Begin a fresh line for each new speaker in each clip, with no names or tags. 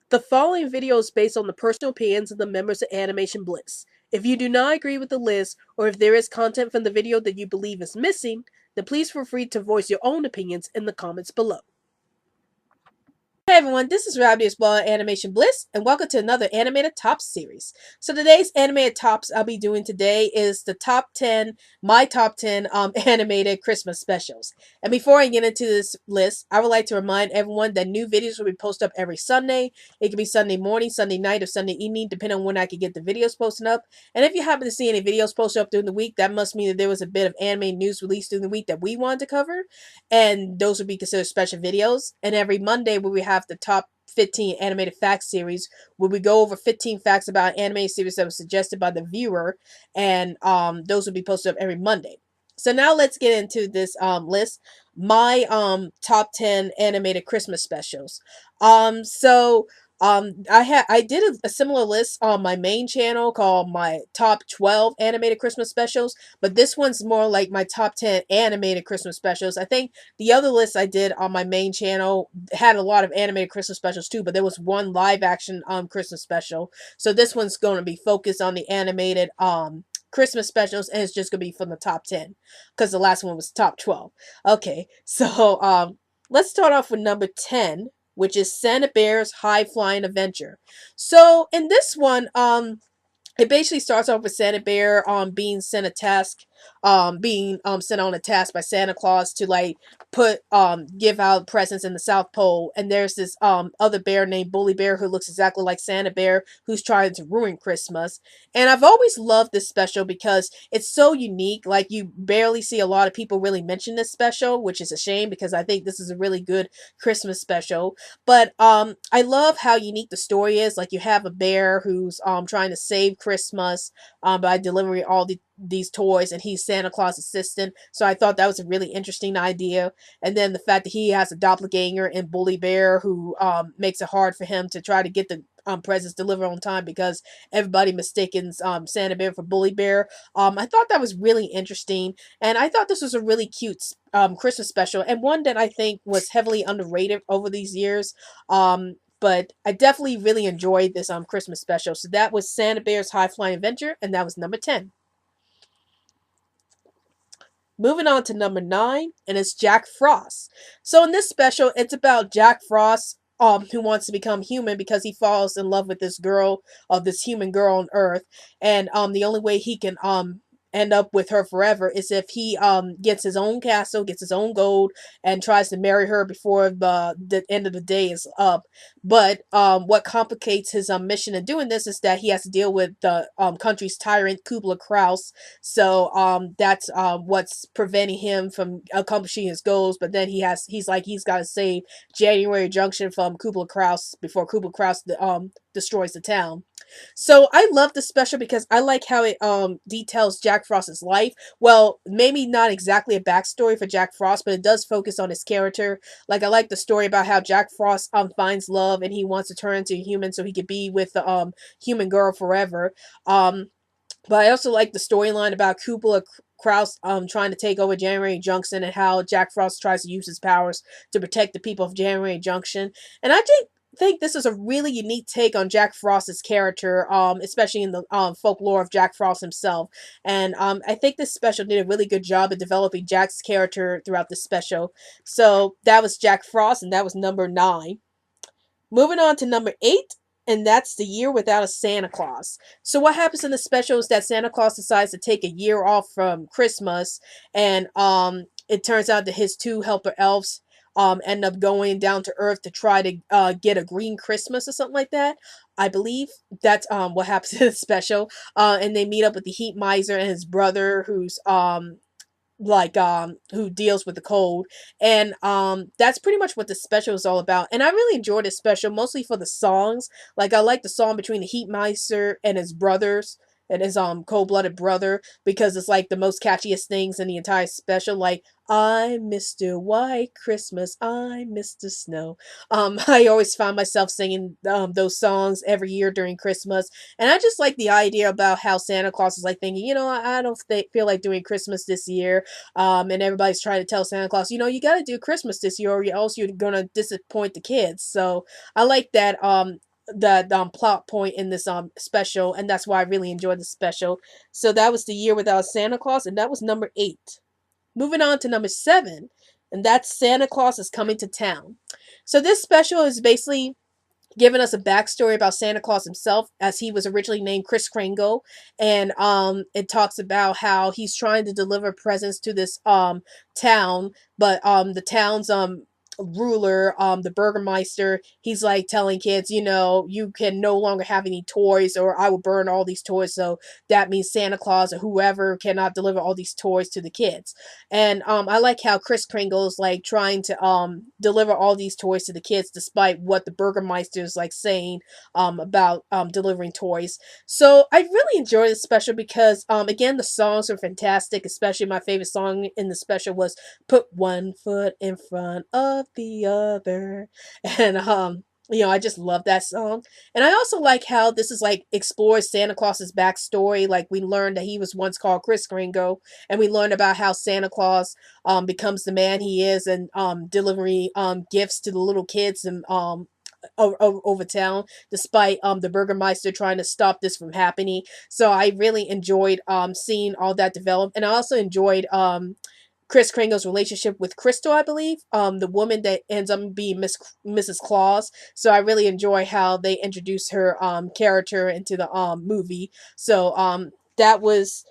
The following video is based on the personal opinions of the members of Animation Bliss. If you do not agree with the list, or if there is content from the video that you believe is missing, then please feel free to voice your own opinions in the comments below. Hey everyone, this is Rabbitearsblog Animation Bliss, and welcome to another Animated Tops series. So today's Animated Tops I'll be doing today is the my top 10 animated Christmas specials. And before I get into this list, I would like to remind everyone that new videos will be posted up every Sunday. It can be Sunday morning, Sunday night, or Sunday evening, depending on when I can get the videos posted up. And if you happen to see any videos posted up during the week, that must mean that there was a bit of anime news released during the week that we wanted to cover, and those would be considered special videos. And every Monday we have the top 15 animated facts series, where we go over 15 facts about an anime series that was suggested by the viewer, and those will be posted up every Monday. So now let's get into this list. My top 10 animated Christmas specials. I did a similar list on my main channel called my top 12 animated Christmas specials, but this one's more like my top 10 animated Christmas specials. I think the other list I did on my main channel had a lot of animated Christmas specials too, but there was one live action Christmas special. So this one's going to be focused on the animated Christmas specials, and it's just going to be from the top 10 because the last one was top 12. Okay, so let's start off with number 10, which is Santa Bear's High Flying Adventure. So in this one, it basically starts off with Santa Bear being sent a task, being sent on a task by Santa Claus to like give out presents in the South Pole. And there's this other bear named Bully Bear who looks exactly like Santa Bear, who's trying to ruin Christmas. And I've always loved this special because it's so unique. Like, you barely see a lot of people really mention this special, which is a shame because I think this is a really good Christmas special. But I love how unique the story is. Like, you have a bear who's trying to save Christmas by delivering all these toys, and he's Santa Claus' assistant. So I thought that was a really interesting idea. And then the fact that he has a doppelganger in Bully Bear who makes it hard for him to try to get the presents delivered on time because everybody mistakes Santa Bear for Bully Bear. I thought that was really interesting, and I thought this was a really cute Christmas special, and one that I think was heavily underrated over these years. But I definitely really enjoyed this Christmas special. So that was Santa Bear's High Flying Adventure, and that was number 10. Moving on to number 9, and it's Jack Frost. So in this special, it's about Jack Frost, who wants to become human because he falls in love with this girl, this human girl on Earth, and the only way he can end up with her forever is if he gets his own castle, gets his own gold, and tries to marry her before the end of the day is up. But what complicates his mission in doing this is that he has to deal with the country's tyrant Kubla Kraus. So that's what's preventing him from accomplishing his goals. But then he's got to save January Junction from Kubla Kraus before Kubla Kraus destroys the town. So I love this special because I like how it details Jack Frost's life. Well, maybe not exactly a backstory for Jack Frost, but it does focus on his character. Like, I like the story about how Jack Frost finds love and he wants to turn into a human so he could be with the human girl forever. But I also like the storyline about Kubla Kraus trying to take over January Junction, and how Jack Frost tries to use his powers to protect the people of January Junction. And I think this is a really unique take on Jack Frost's character, especially in the folklore of Jack Frost himself. And I think this special did a really good job of developing Jack's character throughout this special. So that was Jack Frost, and that was number 9. Moving on to number 8, and that's The Year Without a Santa Claus. So what happens in the special is that Santa Claus decides to take a year off from Christmas, and it turns out that his 2 helper elves end up going down to Earth to try to get a green Christmas or something like that. I believe that's what happens in the special. And they meet up with the Heat Miser and his brother, who's who deals with the cold. And that's pretty much what the special is all about. And I really enjoyed this special mostly for the songs. Like, I like the song between the Heat Miser and his brothers, and his cold-blooded brother, because it's like the most catchiest things in the entire special. Like, I'm Mr. White Christmas, I'm Mr. Snow. I always find myself singing those songs every year during Christmas, and I just like the idea about how Santa Claus is like thinking, I don't feel like doing Christmas this year, and everybody's trying to tell Santa Claus, you gotta do Christmas this year, or else you're gonna disappoint the kids. So I like that plot point in this special, and that's why I really enjoyed the special. So that was The Year Without Santa Claus, and that was number 8. Moving on to number 7, and that's Santa Claus is Coming to Town. So this special is basically giving us a backstory about Santa Claus himself, as he was originally named Kris Kringle, and it talks about how he's trying to deliver presents to this town, but the town's ruler, the burgermeister, he's like telling kids, you can no longer have any toys, or I will burn all these toys. So that means Santa Claus or whoever cannot deliver all these toys to the kids. And I like how Kris Kringle's like trying to deliver all these toys to the kids, despite what the burgermeister is like saying about delivering toys. So I really enjoyed this special because again, the songs are fantastic. Especially my favorite song in the special was "Put One Foot in Front of the Other," and I just love that song. And I also like how this is like explores Santa Claus's backstory. Like, we learned that he was once called Kris Kringle, and we learned about how Santa Claus becomes the man he is, and delivering gifts to the little kids and over town, despite the burgermeister trying to stop this from happening. So I really enjoyed seeing all that develop, and I also enjoyed Kris Kringle's relationship with Crystal, I believe, the woman that ends up being Mrs. Claus. So I really enjoy how they introduce her character into the movie. So that was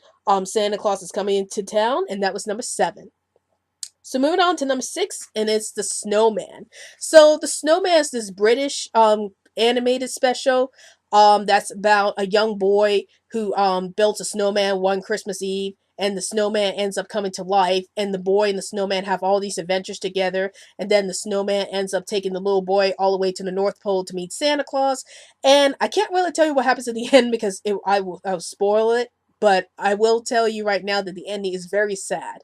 Santa Claus is Coming into Town, and that was number 7. So moving on to number 6, and it's The Snowman. So The Snowman is this British animated special that's about a young boy who builds a snowman one Christmas Eve, and the snowman ends up coming to life, and the boy and the snowman have all these adventures together, and then the snowman ends up taking the little boy all the way to the North Pole to meet Santa Claus. And I can't really tell you what happens at the end because I will spoil it, but I will tell you right now that the ending is very sad.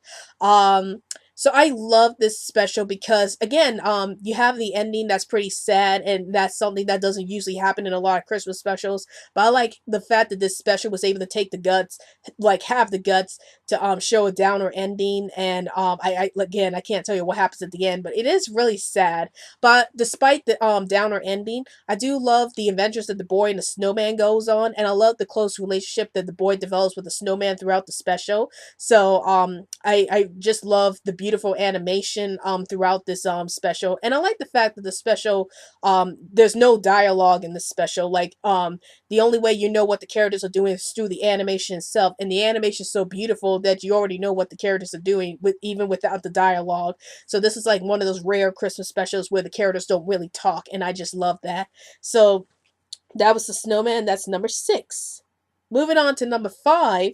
So I love this special because, again, you have the ending that's pretty sad, and that's something that doesn't usually happen in a lot of Christmas specials. But I like the fact that this special was able to take the guts, like have the guts to show a downer ending. And again, I can't tell you what happens at the end, but it is really sad. But despite the downer ending, I do love the adventures that the boy and the snowman goes on, and I love the close relationship that the boy develops with the snowman throughout the special. So I just love the beautiful animation throughout this special, and I like the fact that the special there's no dialogue in this special. Like, the only way you know what the characters are doing is through the animation itself, and the animation is so beautiful that you already know what the characters are doing with even without the dialogue. So this is like one of those rare Christmas specials where the characters don't really talk, and I just love that. So that was The Snowman. That's number 6. Moving on to number 5,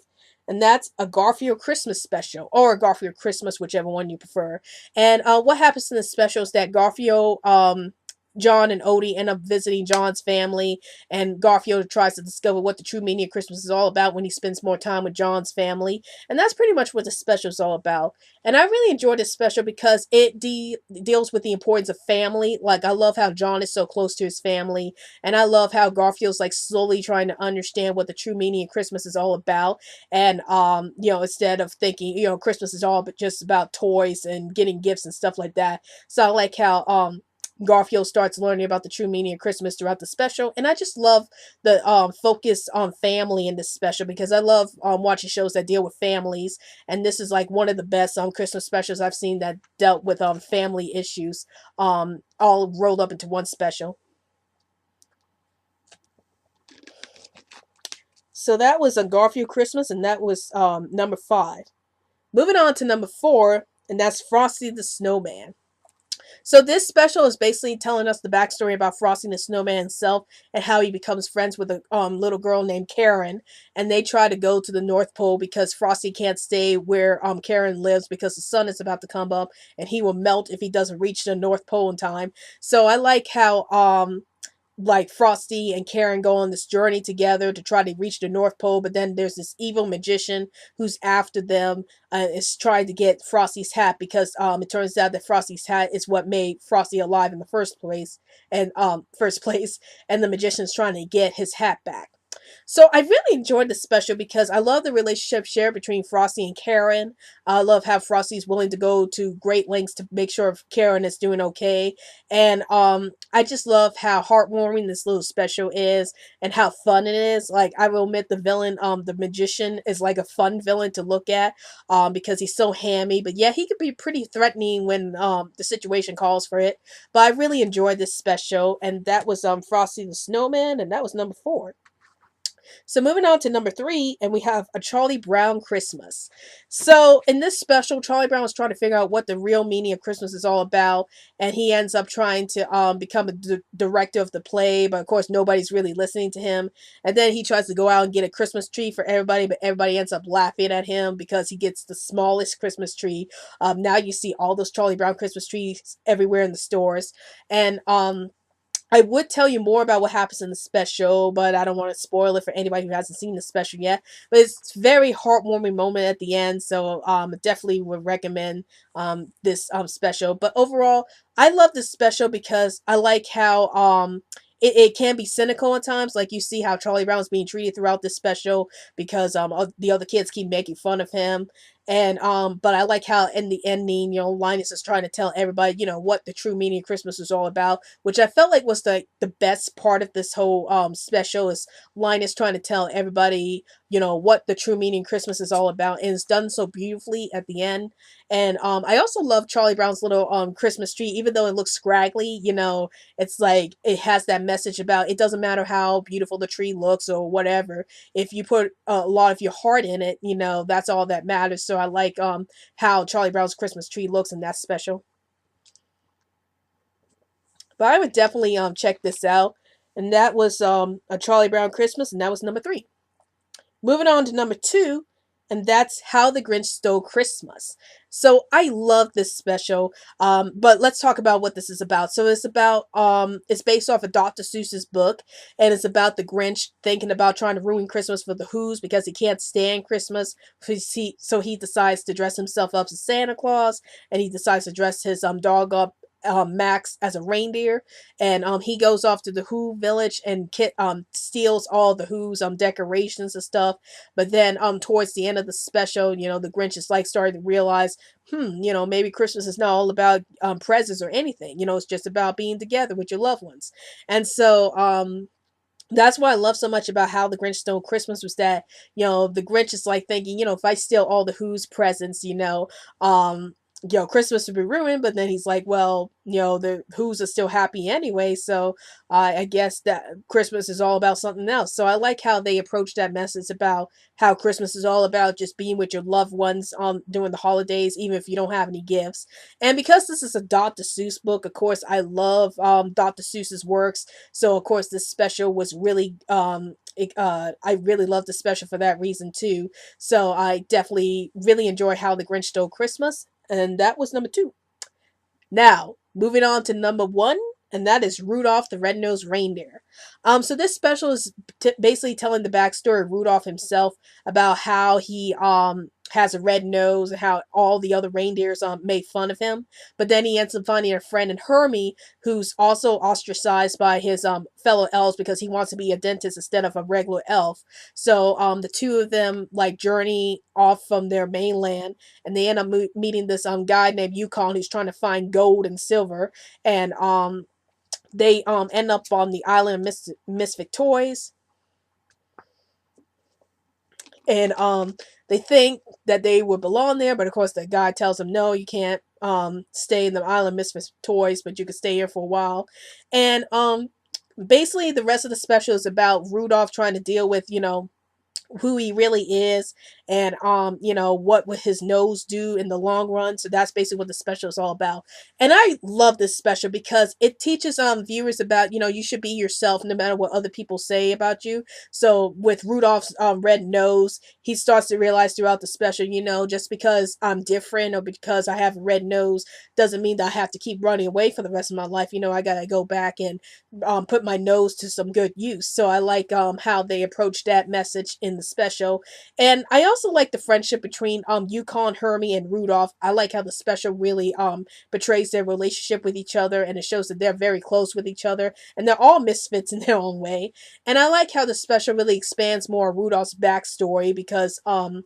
and that's a Garfield Christmas special, or a Garfield Christmas, whichever one you prefer. And what happens in the special is that Garfield, John and Odie end up visiting John's family, and Garfield tries to discover what the true meaning of Christmas is all about when he spends more time with John's family. And that's pretty much what the special is all about. And I really enjoyed this special because it deals with the importance of family. Like, I love how John is so close to his family, and I love how Garfield's like slowly trying to understand what the true meaning of Christmas is all about. And instead of thinking, Christmas is all but just about toys and getting gifts and stuff like that. So I like how Garfield starts learning about the true meaning of Christmas throughout the special, and I just love the focus on family in this special because I love watching shows that deal with families, and this is like one of the best Christmas specials I've seen that dealt with family issues, all rolled up into one special. So that was a Garfield Christmas, and that was number 5. Moving on to number 4, and that's Frosty the Snowman. So this special is basically telling us the backstory about Frosty the Snowman himself and how he becomes friends with a little girl named Karen, and they try to go to the North Pole because Frosty can't stay where Karen lives because the sun is about to come up and he will melt if he doesn't reach the North Pole in time. So I like how like Frosty and Karen go on this journey together to try to reach the North Pole, but then there's this evil magician who's after them, is trying to get Frosty's hat because it turns out that Frosty's hat is what made Frosty alive in the first place, and the magician's trying to get his hat back. So I really enjoyed the special because I love the relationship shared between Frosty and Karen. I love how Frosty's willing to go to great lengths to make sure Karen is doing okay. And I just love how heartwarming this little special is and how fun it is. Like, I will admit, the villain, the magician, is like a fun villain to look at because he's so hammy. But yeah, he could be pretty threatening when the situation calls for it. But I really enjoyed this special, and that was Frosty the Snowman, and that was number 4. So moving on to number 3, and we have A Charlie Brown Christmas. So in this special, Charlie Brown is trying to figure out what the real meaning of Christmas is all about, and he ends up trying to become a director of the play, but of course nobody's really listening to him. And then he tries to go out and get a Christmas tree for everybody, but everybody ends up laughing at him because he gets the smallest Christmas tree. Now you see all those Charlie Brown Christmas trees everywhere in the stores, and I would tell you more about what happens in the special, but I don't want to spoil it for anybody who hasn't seen the special yet. But it's a very heartwarming moment at the end, so definitely would recommend this special. But overall, I love this special because I like how it can be cynical at times. Like, you see how Charlie Brown's being treated throughout this special because the other kids keep making fun of him. And but I like how in the ending, Linus is trying to tell everybody, what the true meaning of Christmas is all about, which I felt like was the best part of this whole special, is Linus trying to tell everybody, what the true meaning of Christmas is all about, and it's done so beautifully at the end. And I also love Charlie Brown's little Christmas tree, even though it looks scraggly. It's like it has that message about it doesn't matter how beautiful the tree looks or whatever. If you put a lot of your heart in it, that's all that matters. So I like how Charlie Brown's Christmas tree looks, and that's special. But I would definitely check this out. And that was A Charlie Brown Christmas, and that was number 3. Moving on to number 2, and that's How the Grinch Stole Christmas. So I love this special, but let's talk about what this is about. So it's based off of Dr. Seuss's book, and it's about the Grinch thinking about trying to ruin Christmas for the Who's because he can't stand Christmas. So he decides to dress himself up as Santa Claus, and he decides to dress his dog up, Max, as a reindeer, and he goes off to the Who village and steals all the Who's decorations and stuff. But then towards the end of the special, the Grinch is like starting to realize, maybe Christmas is not all about presents or anything. It's just about being together with your loved ones. And so that's what I love so much about How the Grinch Stole Christmas, was that, the Grinch is like thinking, if I steal all the Who's presents, Christmas would be ruined. But then he's like, well, the Who's are still happy anyway, so I guess that Christmas is all about something else. So I like how they approach that message about how Christmas is all about just being with your loved ones during the holidays, even if you don't have any gifts. And because this is a Dr. Seuss book, of course, I love Dr. Seuss's works. So of course, this special was really I really love the special for that reason too. So I definitely really enjoy How the Grinch Stole Christmas, and that was number 2. Now, moving on to number 1, and that is Rudolph the Red-Nosed Reindeer. So this special is basically telling the backstory of Rudolph himself, about how he has a red nose and how all the other reindeers made fun of him. But then he ends up finding a friend in Hermie, who's also ostracized by his fellow elves because he wants to be a dentist instead of a regular elf. So the two of them like journey off from their mainland, and they end up meeting this guy named Yukon, who's trying to find gold and silver. And they end up on the island of Misfit Toys, and they think that they would belong there, but of course the guy tells them, no, you can't stay in the island of Misfit Toys, but you can stay here for a while. And basically the rest of the special is about Rudolph trying to deal with who he really is, and what would his nose do in the long run. So that's basically what the special is all about. And I love this special because it teaches viewers about, you should be yourself no matter what other people say about you. So with Rudolph's red nose, he starts to realize throughout the special, just because I'm different or because I have a red nose doesn't mean that I have to keep running away for the rest of my life. I gotta go back and put my nose to some good use. So I like how they approach that message in the special. And I also like the friendship between Yukon, Hermie, and Rudolph. I like how the special really portrays their relationship with each other, and it shows that they're very close with each other, and they're all misfits in their own way. And I like how the special really expands more Rudolph's backstory because in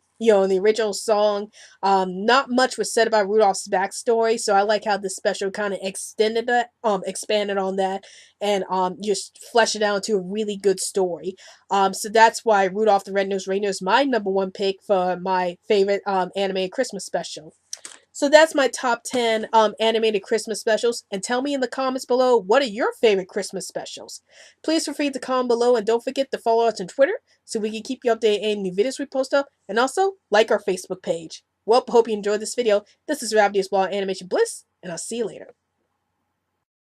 the original song, not much was said about Rudolph's backstory, so I like how this special kind of expanded on that, and just fleshed it out into a really good story. So that's why Rudolph the Red-Nosed Reindeer is my #1 pick for my favorite animated Christmas special. So that's my top 10 animated Christmas specials. And tell me in the comments below, what are your favorite Christmas specials? Please feel free to comment below, and don't forget to follow us on Twitter so we can keep you updated on any new videos we post up. And also, like our Facebook page. Well, hope you enjoyed this video. This is Rabbitearsblog Animation Bliss, and I'll see you later.